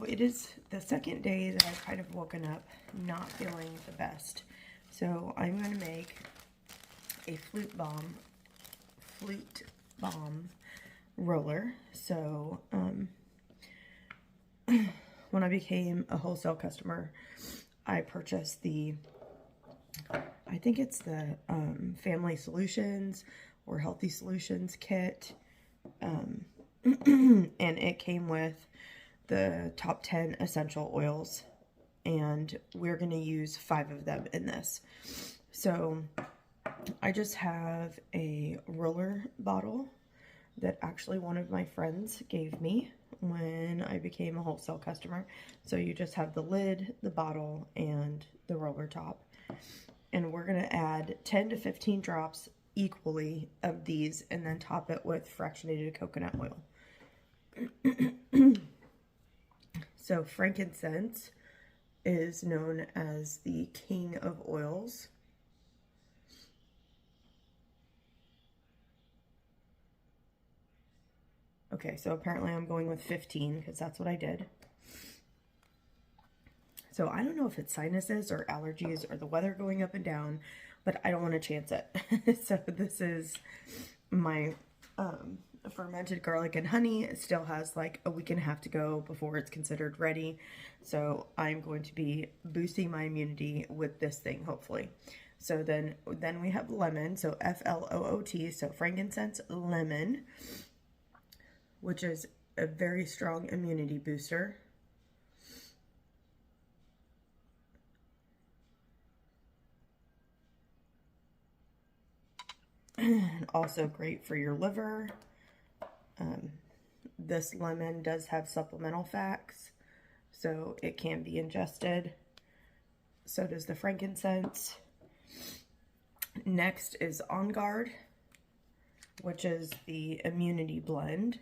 it is the second day that I've kind of woken up not feeling the best. So I'm going to make a flute bomb roller. So when I became a wholesale customer, I purchased I think it's the Family Solutions or Healthy Solutions kit. And it came with the top 10 essential oils, and we're going to use 5 of them in this. So I just have a roller bottle that actually one of my friends gave me when I became a wholesale customer. So you just have the lid, the bottle, and the roller top. And we're going to add 10 to 15 drops equally of these and then top it with fractionated coconut oil. So frankincense is known as the king of oils. Okay, so apparently I'm going with 15 because that's what I did. So I don't know if it's sinuses or allergies or the weather going up and down, but I don't want to chance it. So this is my fermented garlic and honey. It still has like a week and a half to go before it's considered ready. So I'm going to be boosting my immunity with this thing, hopefully. So then we have lemon, so FLOOT, so frankincense lemon, which is a very strong immunity booster. And also great for your liver. This lemon does have supplemental facts, so it can be ingested. So does the frankincense. Next is OnGuard, which is the immunity blend.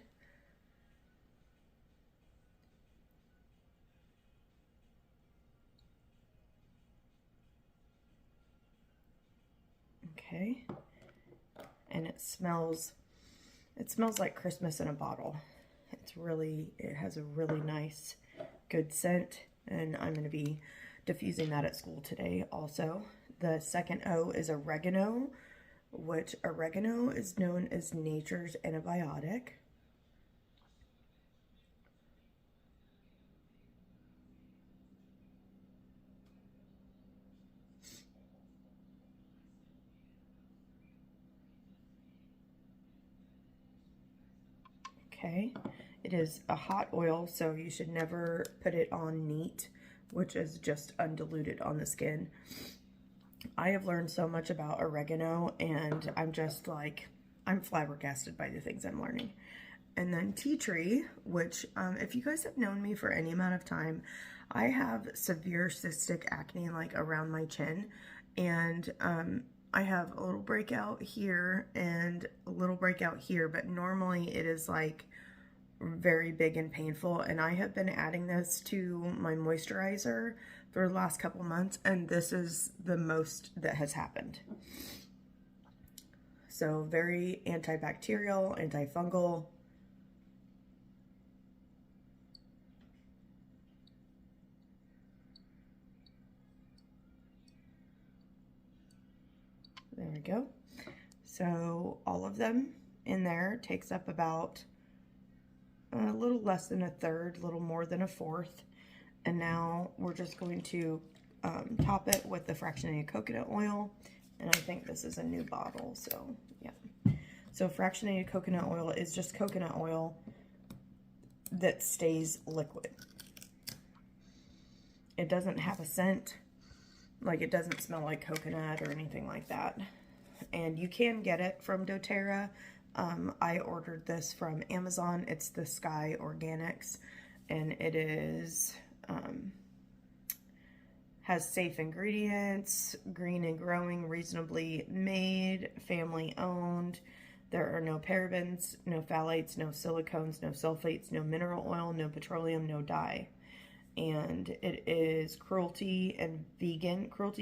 Okay. And it smells like Christmas in a bottle. It has a really nice, good scent, and I'm going to be diffusing that at school today also. The second O is oregano, which oregano is known as nature's antibiotic. Okay, it is a hot oil, so you should never put it on neat, which is just undiluted on the skin. I have learned so much about oregano, and I'm flabbergasted by the things I'm learning. And then TeaTree, which if you guys have known me for any amount of time, I have severe cystic acne like around my chin, and I have a little breakout here and a little breakout here, but normally it is like very big and painful. And I have been adding this to my moisturizer for the last couple months, and this is the most that has happened. So very antibacterial, antifungal. There we go. So all of them in there takes up about a little less than a third, a little more than a fourth. And now we're just going to top it with the fractionated coconut oil. And I think this is a new bottle, so yeah. So fractionated coconut oil is just coconut oil that stays liquid. It doesn't have a scent. Like, it doesn't smell like coconut or anything like that. And you can get it from doTERRA. I ordered this from Amazon. It's the Sky Organics, and it is has safe ingredients, green and growing, reasonably made, family owned. There are no parabens, no phthalates, no silicones, no sulfates, no mineral oil, no petroleum, no dye. And it is cruelty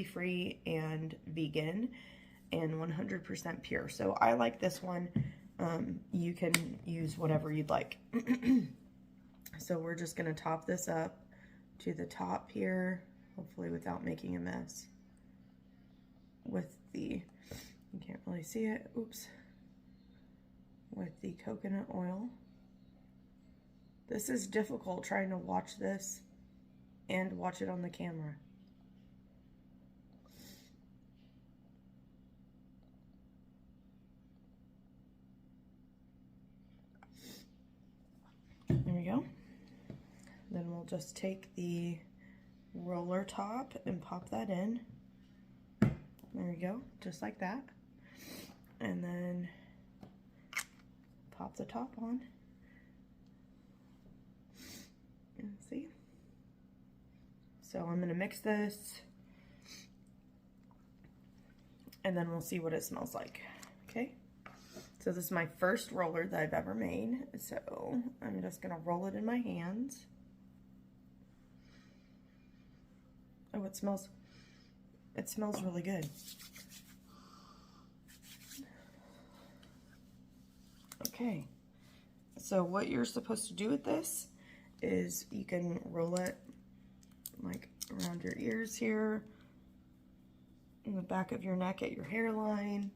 free and vegan, and 100% pure. So I like this one. You can use whatever you'd like. So we're just going to top this up to the top here, hopefully without making a mess with the, you can't really see it, oops, with the coconut oil. This is difficult trying to watch this and watch it on the camera. There we go. Then we'll just take the roller top and pop that in. There we go, just like that. And then pop the top on. And see? So I'm gonna mix this, and then we'll see what it smells like, okay? So this is my first roller that I've ever made, so I'm just gonna roll it in my hands. Oh, it smells really good. Okay, so what you're supposed to do with this is you can roll it like around your ears here, in the back of your neck at your hairline.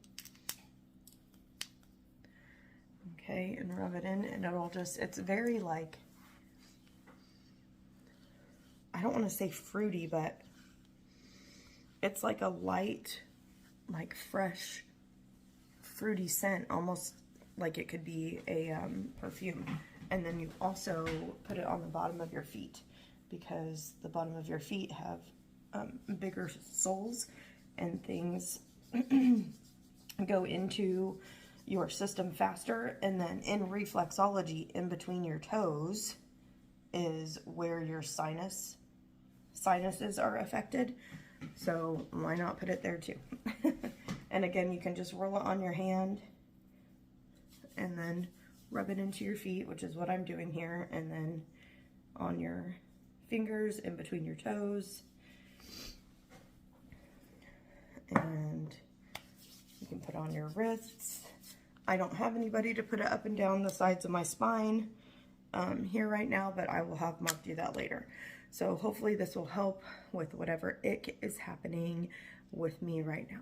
Okay, and rub it in, and it'll just, it's very like, I don't want to say fruity, but it's like a light, like fresh, fruity scent, almost like it could be a perfume. And then you also put it on the bottom of your feet, because the bottom of your feet have bigger soles, and things go into your system faster. And then in reflexology, in between your toes is where your sinuses are affected. So why not put it there too? And again, you can just roll it on your hand and then rub it into your feet, which is what I'm doing here, and then on your fingers, in between your toes. And you can put on your wrists. I don't have anybody to put it up and down the sides of my spine here right now, but I will have Mark do that later. So hopefully this will help with whatever ick is happening with me right now.